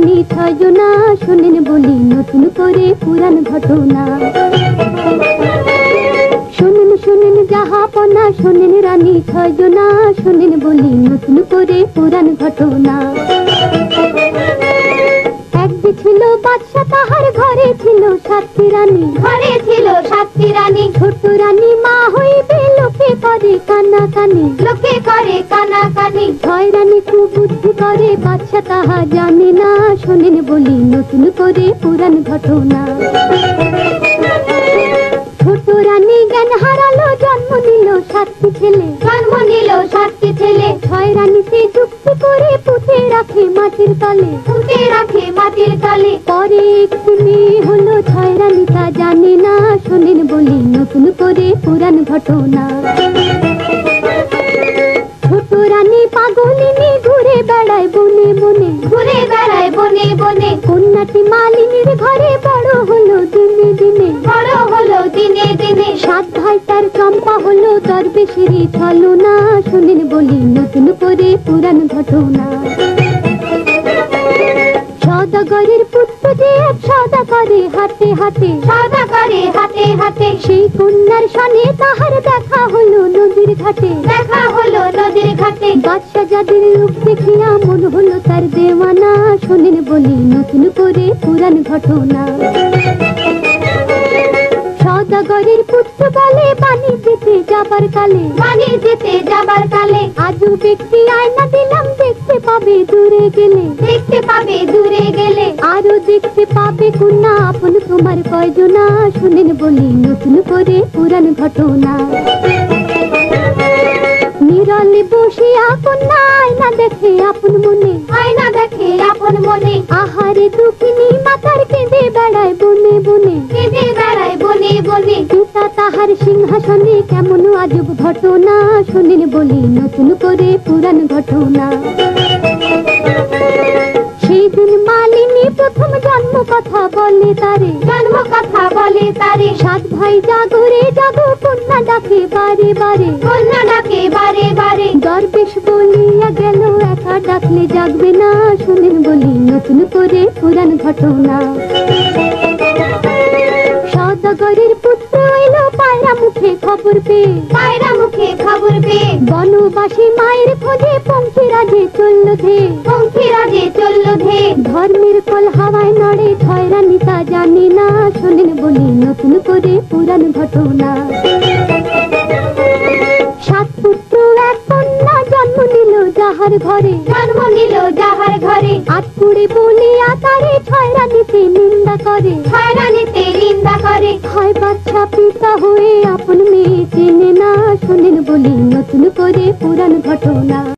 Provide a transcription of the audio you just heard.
রানী ছয়জনা, শোনেন বলি নতুন করে পুরাণ ঘটনা। শোনেন শোনেন জাহাপনা, শোনেন রানী ছয়জনা, শোনেন বলি নতুন করে পুরাণ ঘটনা। একদিন ছিল বাদশা, তাহার ঘরে ছিল সাতটি রানী, ঘরে ছিল সাতটি রানী। ছোট রানী মা হইবে, লোকে করে কানাকানি, লোকে করে কানাকানি। ছয় রানী খুব বুদ্ধি করে, বাদশা তাহা জানে না, শোনেন বলি নতুন করে পুরাণ ঘটনা। ছোট রানী জ্ঞান হারালো, জন্ম নিল সাতটি ছেলে, জন্ম নিল সাতটি ছেলে। ছয় রানী সে যুক্তি করে পুঁতে রাখে মাটির তলে, পুঁতে রাখে মাটির তলে। পরে একটি মেয়ে হলো, ছয় রানী তা জানে না, শোনেন বলি নতুন করে পুরাণ ঘটনা। ছোট রানী পাগলিনী ঘুরে বেড়ায় বনে বনে, ঘুরে বেড়ায় বনে বনে। কন্যাটি মালিনীর ঘরে বড় হলো দিনে দিনে, বড় হলো দিনে দিনে। সাত ভাই তার চম্পা হলো, দরবেশেরই ছলনা, শোনেন বলি নতুন করে পুরাণ ঘটনা। সদাগরের পুত্র যে এক সদা করে হাতে হাতে, সদা করে হাতে হাতে। সেই কন্যার সনে তাহার দেখা হলো নদীর ঘাটে, দেখা হলো নদীর ঘাটে। বাদশা যাদের রূপ দেখিয়া মন হলো তার দেওয়ানা, শোনেন বলি নতুন করে পুরাণ ঘটনা। সদাগরের পুত্র বলে বাণিজ্যতে যাবার কালে, বাণিজ্যতে যাবার কালে। আজও ব্যক্তি আয়না দিলাম, দেখতে পাবে দূরে গেলে, দেখতে পাবে দূরে গেলে। আরো দেখতে পাবে কন্যা আপন তোমার কয়জনা, শোনেন বলি নতুন করে পুরাণ ঘটনা। নিরলে বসিয়া কন্যা আয়না দেখে আপন মনে, আয়না দেখে আপন মনে। আহারে দুঃখিনী মাতার কেঁদে বেড়ায় বনে বনে, কেঁদে বেড়ায় বনে বনে। পিতা তাহার সিংহাসনে কেমন আজব ঘটনা, শোনেন বলি নতুন করে পুরাণ ঘটনা। সেই দিন মালিনী প্রথম জন্ম কথা বলে তারে, জন্ম কথা বলে তারে। সাত ভাই জাগরে জাগো, কন্যা ডাকে বারে বারে, কন্যা ডাকে বারে বারে। দরবেশ বলিয়া গেল একা ডাকলে জাগবে না, শোনেন বলি নতুন করে পুরাণ ঘটনা। সদাগরের পুত্র এলো পায়রা মুখে খবর পেয়ে, পায়রা মুখে খবর পেয়ে। বনবাসী মায়ের খোঁজে পঙ্খিরাজে চলল ধে, পঙ্খিরাজে চলল ধে। ধর্মের কল হাওয়ায় নড়ে, ছয় রানী তা জানে না, শোনেন বলি নতুন করে পুরাণ ঘটনা। সাত পুত্র এক কন্যা জন্ম নিল যাহার ঘরে, জন্ম নিল যাহার ঘরে। আট পুড়ে বলিয়া তারে ছয় রানীতে নিন্দা করে, ছয় রানীতে নিন্দা করে। হয় বাচ্চা পিতা হয়ে আপন মেয়ে চেনে না, শোনেন বলি নতুন করে পুরাণ ঘটনা।